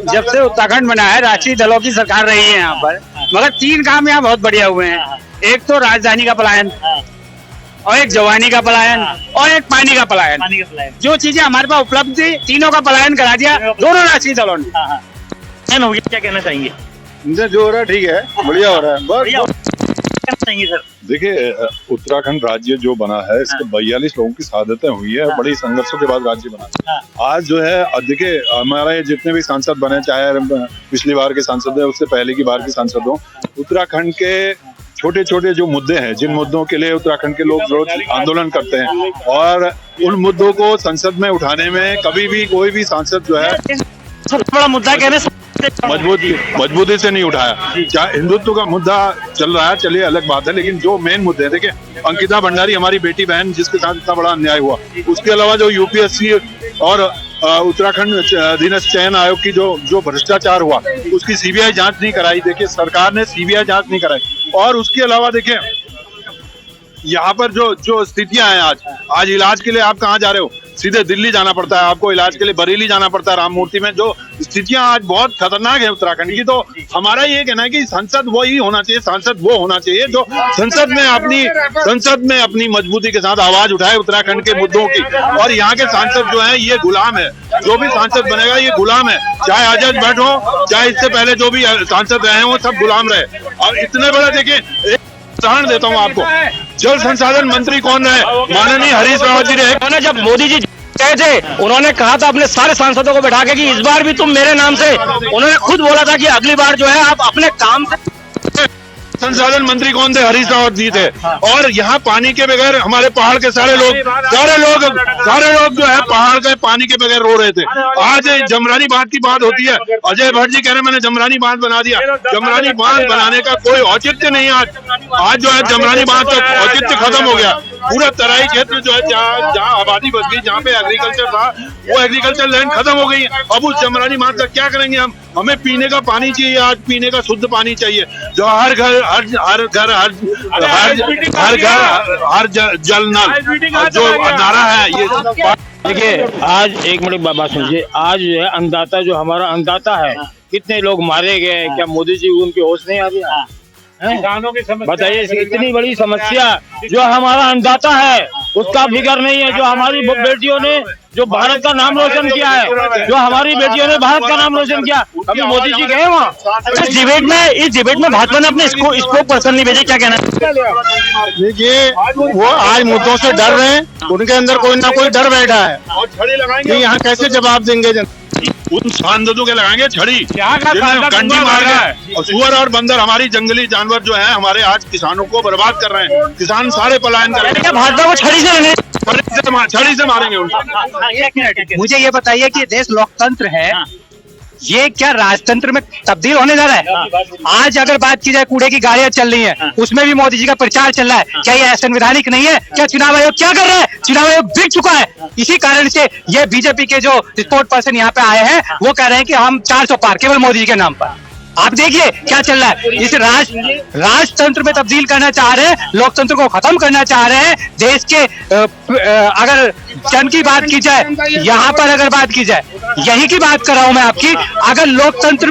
जब से उत्तराखंड बना है, राष्ट्रीय दलों की सरकार रही है यहाँ पर, मगर 3 काम यहाँ बहुत बढ़िया हुए हैं। एक तो राजधानी का पलायन, और एक जवानी का पलायन, और एक पानी का पलायन। जो चीजें हमारे पास उपलब्ध थी, तीनों का पलायन करा दिया दोनों राष्ट्रीय दलों ने। क्या कहना चाहेंगे? जो हो रहा है ठीक है, बढ़िया हो रहा है, बस चाहिए सर। देखिए, उत्तराखंड राज्य जो बना है, इसके 42 लोगों की शहादतें हुई है, बड़ी संघर्षों के बाद राज्य बना। आज जो है, देखिए हमारे जितने भी सांसद बने, चाहे पिछली बार के सांसद है, उससे पहले की बार के सांसद हो, उत्तराखंड के छोटे छोटे जो मुद्दे हैं, जिन मुद्दों के लिए उत्तराखंड के लोग रोज आंदोलन करते हैं, और उन मुद्दों को संसद में उठाने में कभी भी कोई भी सांसद जो है सबसे बड़ा मुद्दा कहने मजबूती से नहीं उठाया। चाहे हिंदुत्व का मुद्दा चल रहा है, चलिए अलग बात है, लेकिन जो मेन मुद्दे हैं, देखिए अंकिता भंडारी हमारी बेटी बहन जिसके साथ इतना बड़ा अन्याय हुआ, उसके अलावा जो यूपीएससी और उत्तराखंड अधीनस्थ चयन आयोग की जो भ्रष्टाचार हुआ, उसकी सीबीआई जांच नहीं कराई। देखिए, सरकार ने सीबीआई जांच नहीं कराई। और उसके अलावा देखिए, यहाँ पर जो स्थितियां हैं, आज इलाज के लिए आप कहाँ जा रहे हो? सीधे दिल्ली जाना पड़ता है आपको इलाज के लिए, बरेली जाना पड़ता है राममूर्ति में। जो स्थितियां आज बहुत खतरनाक है उत्तराखंड की। तो हमारा ये कहना है कि सांसद वो ही होना चाहिए, सांसद वो होना चाहिए जो संसद में अपनी मजबूती के साथ आवाज उठाए उत्तराखंड के मुद्दों की। और यहाँ के सांसद जो है, ये गुलाम है। जो भी सांसद बनेगा ये गुलाम है, चाहे अजय भट्ट हो, चाहे इससे पहले जो भी सांसद रहे हैं, वो सब गुलाम रहे। और इतने बड़े देखिए, उदाहरण देता हूँ आपको, जल संसाधन मंत्री कौन रहे? माननीय हरीश रावत जी रहे। उन्होंने जब मोदी जी गए थे उन्होंने कहा था अपने सारे सांसदों को बैठा के कि इस बार भी तुम मेरे नाम से, उन्होंने खुद बोला था कि अगली बार जो है आप अपने काम से। संसाधन मंत्री कौन थे? हरीश रावत जी थे। और यहाँ पानी के बगैर हमारे पहाड़ के सारे लोग जो है पहाड़ के पानी के बगैर रो रहे थे। आज जमरानी बांध की बात होती है, अजय भट्ट जी कह रहे हैं मैंने जमरानी बांध बना दिया। जमरानी बांध बनाने का कोई औचित्य नहीं। आज जो है जमरानी बांध का औचित्य खत्म हो गया। पूरा तराई क्षेत्र जो है जहाँ आबादी बच गई, जहाँ पे एग्रीकल्चर था, वो एग्रीकल्चर लैंड खत्म हो गई है। अब उस जमरानी बांध का क्या करेंगे हम? हमें पीने का पानी चाहिए, आज पीने का शुद्ध पानी चाहिए, जो हर घर हर जल नल जो नारा है ये। देखिए आज एक मिनट बात सुनिए, आज जो है अन्नदाता, जो हमारा अन्नदाता है, कितने लोग मारे गए, क्या मोदी जी उनकी होश नहीं आ रही? किसानों की समस्या बताइए, इतनी बड़ी समस्या जो हमारा अन्नदाता है उसका फिक्र नहीं है। जो हमारी बेटियों ने जो भारत का नाम रोशन किया है, जो हमारी बेटियों ने भारत का नाम रोशन किया, अभी मोदी जी गए वहाँ इस डिबेट में भाजपा ने अपने स्पोक पर्सन नहीं भेजे, क्या कहना है? देखिए वो आज मुद्दों से डर रहे हैं, उनके अंदर कोई ना कोई डर बैठा है कि यहाँ कैसे जवाब देंगे। उन सांसदों के लगाएंगे छड़ी, कंडी मार रहा है। और सुअर और बंदर, हमारी जंगली जानवर जो है हमारे आज किसानों को बर्बाद कर रहे हैं। किसान सारे पलायन कर रहे हैं। भाजपा को छड़ी से मारेंगे उनको। मुझे ये बताइए कि देश लोकतंत्र है, ये क्या राजतंत्र में तब्दील होने जा रहा है? आज अगर बात की जाए कूड़े की गाड़ियां चल रही हैं, उसमें भी मोदी जी का प्रचार चल रहा है। क्या ये असंवैधानिक नहीं है? क्या चुनाव आयोग क्या कर रहा है? चुनाव आयोग बिक चुका है। इसी कारण से ये बीजेपी के जो स्पोर्ट पर्सन यहाँ पे आए हैं वो कह रहे हैं कि हम 400 पार केवल मोदी जी के नाम पर। आप देखिए क्या चल रहा है। इस राजतंत्र में तब्दील करना चाह रहे हैं, लोकतंत्र को खत्म करना चाह रहे हैं। देश के अगर जन की बात की जाए, यहाँ पर अगर बात की जाए, यही की बात कर रहा हूं मैं आपकी। अगर लोकतंत्र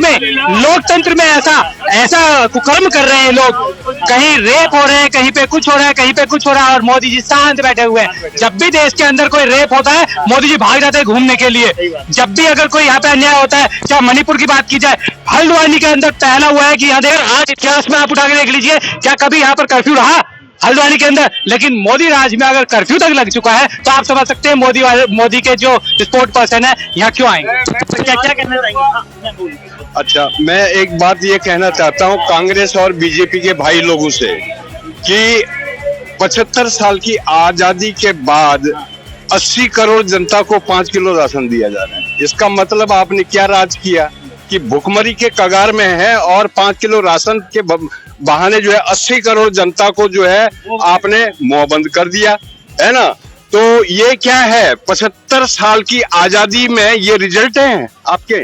में ऐसा कुकर्म कर रहे हैं लोग, कहीं रेप हो रहे हैं, कहीं पे कुछ हो रहा है, कहीं पे कुछ हो रहा है, और मोदी जी शांत बैठे हुए हैं। जब भी देश के अंदर कोई रेप होता है मोदी जी भाग जाते हैं घूमने के लिए। जब भी अगर कोई यहाँ पे अन्याय होता है, चाहे मणिपुर की बात की जाए, हल्द्वानी के अंदर पहला हुआ है कि यहाँ देख, आज इतिहास में आप उठा के देख लीजिए, क्या कभी यहाँ पर कर्फ्यू रहा हल्द्वानी के अंदर? लेकिन मोदी राज में अगर कर्फ्यू तक लग चुका है तो आप समझ सकते हैं मोदी के जो स्पोर्ट पर्सन है यहाँ क्यों आएंगे। क्या कहना चाहिए? अच्छा, मैं एक बात ये कहना चाहता हूँ कांग्रेस और बीजेपी के भाई लोगों से कि 75 साल की आजादी के बाद 80 करोड़ जनता को 5 किलो राशन दिया जा रहा है। इसका मतलब आपने क्या राज किया कि भुखमरी के कगार में है और 5 किलो राशन के बहाने जो है 80 करोड़ जनता को जो है आपने मुंहबंद कर दिया, है ना? तो ये क्या है? 75 साल की आजादी में ये रिजल्ट हैं आपके।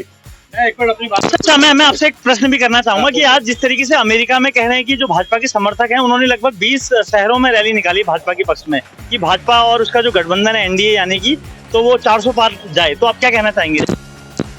अच्छा, मैं आपसे एक प्रश्न भी करना चाहूंगा कि आज जिस तरीके से अमेरिका में कह रहे हैं कि जो भाजपा के समर्थक हैं उन्होंने लगभग 20 शहरों में रैली निकाली भाजपा के पक्ष में कि भाजपा और उसका जो गठबंधन है एनडीए यानी कि, तो वो 400 पार जाए, तो आप क्या कहना चाहेंगे?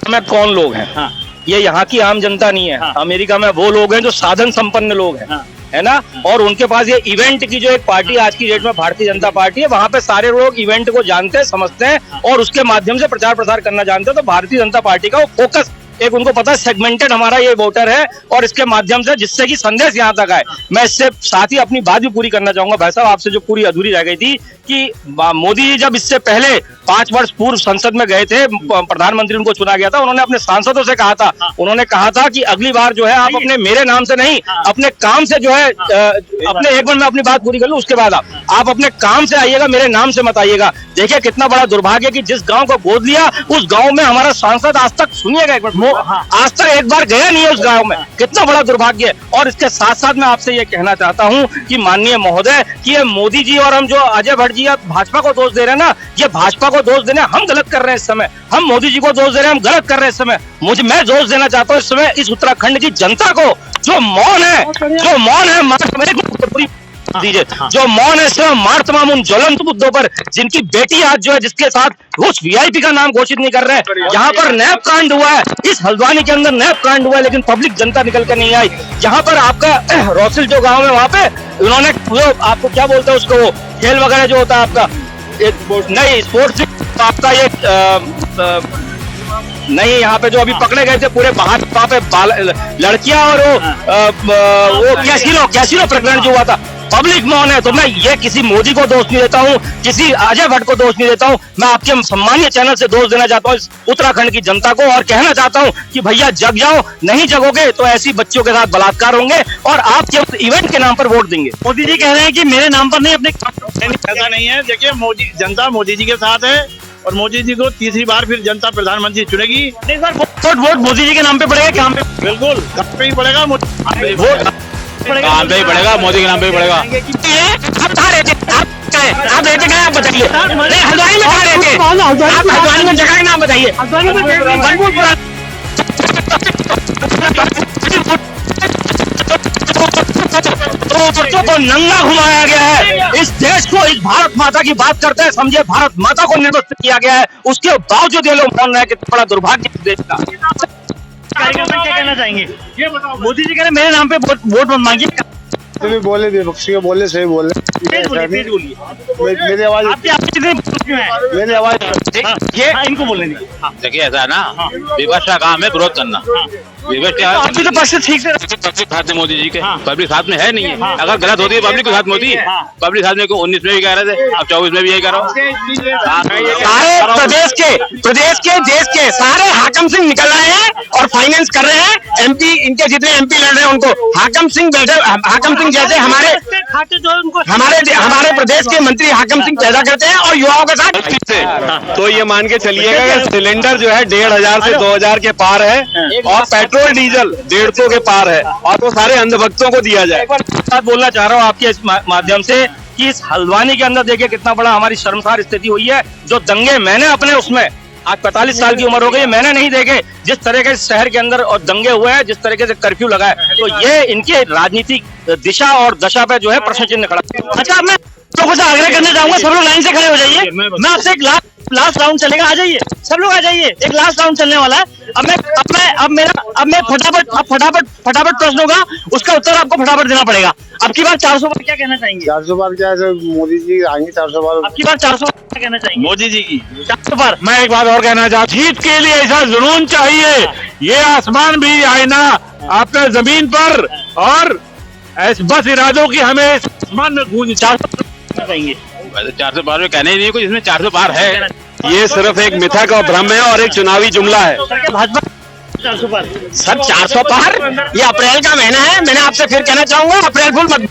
में कौन लोग हैं? हाँ। ये यहाँ की आम जनता नहीं है। हाँ। अमेरिका में वो लोग हैं जो साधन संपन्न लोग हैं। हाँ। है ना? और उनके पास ये इवेंट की जो एक पार्टी आज की डेट में भारतीय जनता पार्टी है, वहां पे सारे लोग इवेंट को जानते हैं, समझते हैं और उसके माध्यम से प्रचार प्रसार करना जानते हैं। तो भारतीय जनता पार्टी का वो फोकस एक उनको पता है, सेगमेंटेड हमारा ये वोटर है और इसके माध्यम से जिससे कि संदेश यहाँ तक आए। मैं इससे साथ ही अपनी बात भी पूरी करना चाहूंगा भाई साहब, आपसे जो पूरी अधूरी रह गई थी कि मोदी जी जब इससे पहले 5 वर्ष पूर्व संसद में गए थे, प्रधानमंत्री उनको चुना गया था, उन्होंने अपने सांसदों से कहा था, उन्होंने कहा था कि अगली बार जो है आप अपने मेरे नाम से नहीं, अपने काम से जो है अपने, एक बार मैं अपनी बात पूरी कर लूं उसके बाद आप अपने काम से आइएगा, मेरे नाम से मत आइएगा। देखिए कितना बड़ा दुर्भाग्य कि जिस गांव को गोद लिया उस गांव में हमारा सांसद आज तक, सुनिएगा एक मिनट, आज तक एक बार गया नहीं है उस गांव में। कितना बड़ा दुर्भाग्य है। और इसके साथ साथ मैं आपसे ये कहना चाहता हूं कि माननीय महोदय कि ये मोदी जी और हम जो अजय भट्ट जी भाजपा को दोष दे रहे हैं ना, ये भाजपा को दोष देने हम गलत कर रहे हैं इस समय, हम मोदी जी को दोष दे रहे हैं, हम गलत कर रहे हैं इस समय। मैं दोष देना चाहता हूँ इस समय इस उत्तराखंड की जनता को, जो मौन है दीजिए, जो मौन है सिर्फ मार तमाम उन ज्वलंत मुद्दों पर जिनकी बेटी आज जो है जिसके साथ उस वीआईपी का नाम घोषित नहीं कर रहे हैं। यहाँ पर नैप कांड हुआ है, इस हल्द्वानी के अंदर नैप कांड हुआ है, लेकिन पब्लिक जनता निकल कर नहीं आई। यहाँ पर आपका रोसिल जो गांव है वहाँ पे उन्होंने आपको क्या बोलते हैं उसको, वो खेल वगैरह जो होता है आपका, नहीं स्पोर्ट्स आपका ये नहीं, यहाँ पे जो अभी पकड़े गए थे पूरे वहाँ पे लड़कियां और वो कैसीनो प्रकरण जो हुआ था, पब्लिक मौन है। तो मैं ये किसी मोदी को दोष नहीं देता हूँ, किसी अजय भट्ट को दोष नहीं देता हूँ, मैं आपके सम्मानीय चैनल से दोष देना चाहता हूँ उत्तराखंड की जनता को, और कहना चाहता हूँ कि भैया जग जाओ, नहीं जगोगे तो ऐसी बच्चों के साथ बलात्कार होंगे और आप केवल इवेंट के नाम पर वोट देंगे। मोदी जी कह रहे हैं कि मेरे नाम पर नहीं, अपने ऐसा नहीं है। देखिए, जनता मोदी जी के साथ है और मोदी जी को तीसरी बार फिर जनता प्रधानमंत्री चुनेगी। नहीं सर, वोट मोदी जी के नाम पे पड़ेगा, क्या पे? बिल्कुल, कहाँ पे ही पड़ेगा, काम पे ही पड़ेगा, मोदी के नाम पे ही पड़ेगा। आप कहाँ रहते आप रहते कहाँ, आप बताइए। हल्द्वानी में कहाँ रहते, आप हल्द्वानी में जगह का नाम बताइए। बच्चों को नंगा घुमाया गया है, इस देश को, इस भारत माता की बात करते हैं, समझिए भारत माता को निर्वस्त्र किया गया है, उसके बावजूद ये लोग मान रहे हैं कि बड़ा दुर्भाग्य देश का। कार्यकर्ता क्या कहना चाहेंगे? ये बताओ, मोदी जी कह रहे हैं मेरे नाम पे वोट मत मांगिए। बोले विपक्षी बोले सही बोले, मेरी आवाज मेरी आवाज ये इनको बोलने दीजिए। देखिए, ऐसा है ना, विपक्ष का काम है विरोध करना। विपक्ष क्या आप भी तो पक्ष ठीक से पब्लिक साथ में मोदी जी के, पब्लिक साथ में है नहीं है। अगर गलत होती है पब्लिक के साथ में होती, पब्लिक साथ में 19 में भी कह रहे थे, अब 24 में भी यही कह रहा हूँ। सारे प्रदेश के देश के सारे हाकम सिंह निकल रहे हैं और फाइनेंस कर रहे हैं। एमपी, इनके जितने एमपी लड़ रहे हैं उनको हाकम सिंह जैसे हमारे प्रदेश के मंत्री हाकम सिंह पैदा करते हैं और युवाओं के साथ। तो ये मान के चलिएगा कि सिलेंडर जो है 1500 से 2000 के पार है और पेट्रोल डीजल 150 के पार है, और वो सारे अंधभक्तों को दिया जाए। बात बोलना चाह रहा हूँ आपके इस माध्यम से कि इस हल्द्वानी के अंदर देखिए कितना बड़ा हमारी शर्मसार स्थिति हुई है। जो दंगे मैंने अपने उसमें, आज 45 साल की उम्र हो गई, मैंने नहीं देखे जिस तरह के शहर के अंदर और दंगे हुए हैं, जिस तरीके से कर्फ्यू लगा है, तो ये इनके राजनीतिक दिशा और दशा पे जो है प्रश्न चिन्ह खड़ा। अच्छा, मैं लोगों से आग्रह करना चाहूंगा, सब लोग लाइन से खड़े हो जाइए। मैं आपसे एक लास्ट राउंड चलेगा, आ जाइए सब लोग, आ जाइए, एक लास्ट राउंड चलने वाला है। अब मैं फटाफट प्रश्न होगा, उसका उत्तर आपको फटाफट देना पड़ेगा। अब की बार 400 बार क्या कहना चाहेंगे? 400 बार क्या है, मोदी जी आएंगे 400 बार। अब की बार 400 बार क्या कहना चाहेंगे? मोदी जी की 400 बार। मैं एक बात और कहना चाहता हूँ, जीत के लिए ऐसा जुनून चाहिए, ये आसमान भी आए ना आपने जमीन पर, और बस इरादों की हमें आसमान में गूंज। 400 चाहिए, 400 पार में कहने ही नहीं कुछ, इसमें 400 पार है। ये सिर्फ एक मिथक और भ्रम है और एक चुनावी जुमला है। भाजपा 400 पार। सर 400 पार, ये अप्रैल का महीना है, मैंने आपसे फिर कहना चाहूंगा अप्रैल फूल मत।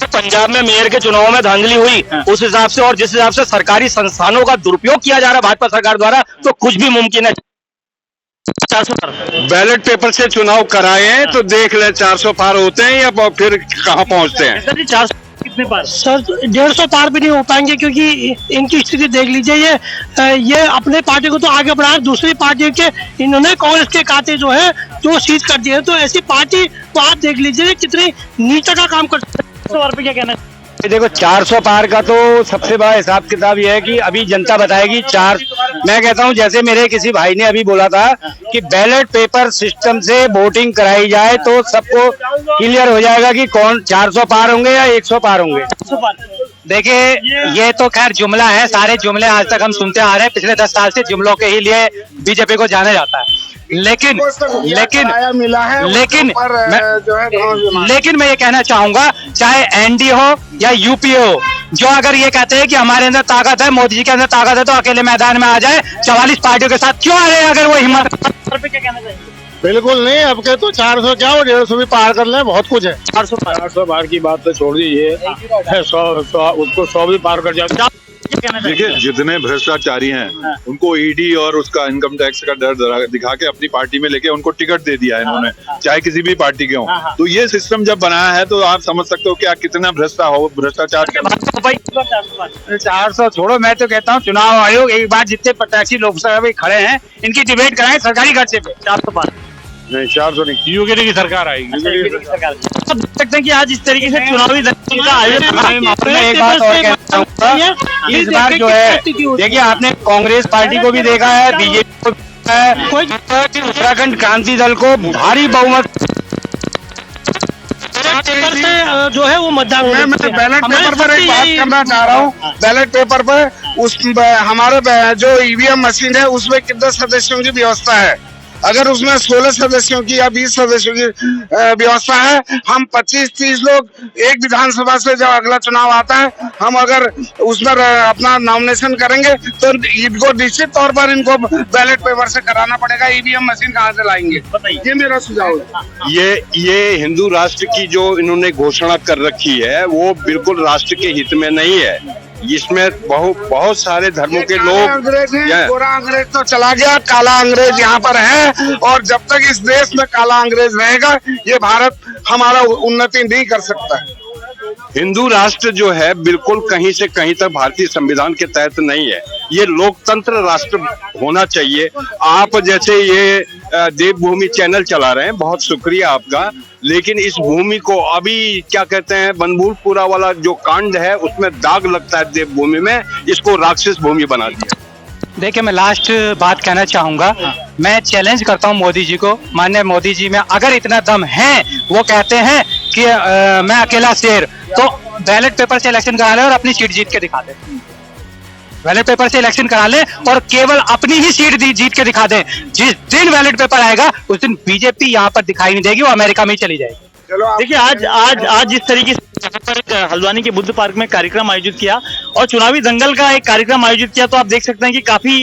पंजाब में मेयर के चुनाव में धांधली हुई, उस हिसाब से और जिस हिसाब से सरकारी संस्थानों का दुरुपयोग किया जा रहा है भाजपा सरकार द्वारा, तो कुछ भी मुमकिन है। 400 पार बैलेट पेपर से चुनाव कराए तो देख ले 400 पार होते हैं या फिर कहाँ पहुँचते हैं। सर जी 400 कितने पार? सर 150 पार भी नहीं हो पाएंगे, क्योंकि इनकी स्थिति देख लीजिए। ये अपने पार्टी को तो आगे बढ़ा, दूसरी पार्टी के इन्होंने कांग्रेस के खाते जो है तो सीज कर दिए। तो ऐसी पार्टी को आप देख लीजिए कितनी नीचे का काम करते हैं। 400 पार पे क्या कहना है? देखो 400 पार का तो सबसे बड़ा हिसाब किताब यह है कि अभी जनता बताएगी। मैं कहता हूं, जैसे मेरे किसी भाई ने अभी बोला था कि बैलेट पेपर सिस्टम से वोटिंग कराई जाए तो सबको क्लियर हो जाएगा कि कौन 400 पार होंगे या 100 पार होंगे। देखिए, ये तो खैर जुमला है, सारे जुमले आज तक हम सुनते आ रहे हैं, पिछले 10 साल से जुमलों के ही लिए बीजेपी को जाना जाता है। लेकिन मैं ये कहना चाहूंगा, चाहे एनडी हो या यूपी हो, जो अगर ये कहते हैं कि हमारे अंदर ताकत है, मोदी जी के अंदर ताकत है, तो अकेले मैदान में आ जाए, 44 पार्टियों के साथ क्यों आ रहे हैं अगर वो हिम्मत। क्या कहना चाहिए? बिल्कुल नहीं, अब के तो 400 क्या हो, 150 भी पार कर ले, बहुत कुछ है। 400 पार की बात तो छोड़ दीजिए, 100 भी पार कर जाए। देखिए, जितने भ्रष्टाचारी हैं उनको ईडी और उसका इनकम टैक्स का डर दिखा के अपनी पार्टी में लेके उनको टिकट दे दिया है इन्होंने, चाहे किसी भी पार्टी के हों। तो ये सिस्टम जब बनाया है तो आप समझ सकते हो क्या कितना भ्रष्टाचार। 400 छोड़ो, मैं तो कहता हूँ चुनाव आयोग एक बार जितने प्रत्याशी लोकसभा में खड़े हैं इनकी डिबेट कराएं सरकारी खर्चे पे। 400 पार नहीं, 400 नहीं, यूकेडी की सरकार आएगी। आप देख सकते हैं कि आज इस तरीके से चुनावी मैं एक बात और कहना चाहूँगा, इस बार जो है देखिए, आपने कांग्रेस पार्टी को भी देखा है, बीजेपी को भी देखा है, उत्तराखंड क्रांति दल को भारी बहुमत जो है वो मतदान। मैं बैलेट पेपर पर एक बात करना चाह रहा हूँ। बैलेट पेपर पर उस हमारे जो ईवीएम मशीन है उसमें कितने सदस्यों की व्यवस्था है। अगर उसमें 16 सदस्यों की या 20 सदस्यों की व्यवस्था है, हम 25-30 लोग एक विधानसभा से जब अगला चुनाव आता है, हम अगर उसमें अपना नॉमिनेशन करेंगे तो इनको निश्चित तौर पर इनको बैलेट पेपर से कराना पड़ेगा। ईवीएम मशीन कहाँ से लाएंगे? ये मेरा सुझाव है। ये हिंदू राष्ट्र की जो इन्होंने घोषणा कर रखी है वो बिल्कुल राष्ट्र के हित में नहीं है। इसमें बहुत सारे धर्मों के लोग, गोरा अंग्रेज तो चला गया, काला अंग्रेज यहाँ पर है, और जब तक इस देश में काला अंग्रेज रहेगा ये भारत हमारा उन्नति नहीं कर सकता है। हिंदू राष्ट्र जो है बिल्कुल कहीं से कहीं तक भारतीय संविधान के तहत नहीं है। ये लोकतंत्र राष्ट्र होना चाहिए। आप जैसे ये देवभूमि चैनल चला रहे हैं, बहुत शुक्रिया आपका, लेकिन इस भूमि को अभी क्या कहते हैं, बनभूलपुरा वाला जो कांड है उसमें दाग लगता है देवभूमि में, इसको राक्षस भूमि बना दिया। देखिए, मैं लास्ट बात कहना चाहूंगा। मैं चैलेंज करता हूं मोदी जी को, माननीय मोदी जी में अगर इतना दम है, वो कहते हैं कि मैं अकेला शेर, तो बैलेट पेपर से इलेक्शन करा ले और अपनी सीट जीत के दिखा दे। बैलेट पेपर से इलेक्शन करा ले और केवल अपनी ही सीट जीत के दिखा दे। जिस दिन बैलेट पेपर आएगा उस दिन बीजेपी यहाँ पर दिखाई नहीं देगी, वो अमेरिका में ही चली जाएगी। देखिए, आज जिस तरीके से हल्द्वानी के बुद्ध पार्क में कार्यक्रम आयोजित किया और चुनावी दंगल का एक कार्यक्रम आयोजित किया, तो आप देख सकते हैं कि काफी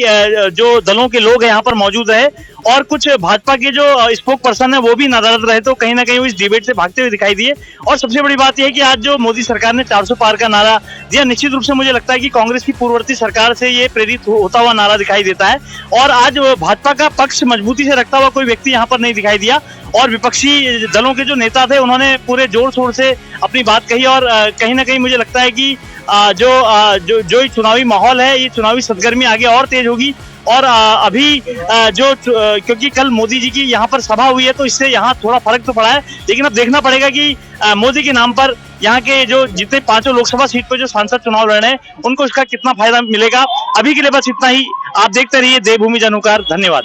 जो दलों के लोग हैं यहाँ पर मौजूद है और कुछ भाजपा के जो स्पोक पर्सन है वो भी नदारद रहे, तो कहीं ना कहीं वो इस डिबेट से भागते हुए दिखाई दिए। और सबसे बड़ी बात यह है कि आज जो मोदी सरकार ने 400 पार का नारा दिया, निश्चित रूप से मुझे लगता है कि कांग्रेस की पूर्ववर्ती सरकार से ये प्रेरित होता हुआ नारा दिखाई देता है। और आज भाजपा का पक्ष मजबूती से रखता हुआ कोई व्यक्ति यहाँ पर नहीं दिखाई दिया और विपक्षी दलों के जो नेता थे उन्होंने पूरे जोर शोर से अपनी बात कही। और कहीं ना कहीं मुझे लगता है कि जो चुनावी माहौल है, ये चुनावी सरगर्मी आगे और तेज होगी। और अभी क्योंकि कल मोदी जी की यहाँ पर सभा हुई है, तो इससे यहाँ थोड़ा फर्क तो पड़ा है, लेकिन अब देखना पड़ेगा कि मोदी के नाम पर यहाँ के जो जितने 5 लोकसभा सीट पर जो सांसद चुनाव लड़ रहे हैं उनको इसका कितना फायदा मिलेगा। अभी के लिए बस इतना ही। आप देखते रहिए देवभूमि जनोकार। धन्यवाद।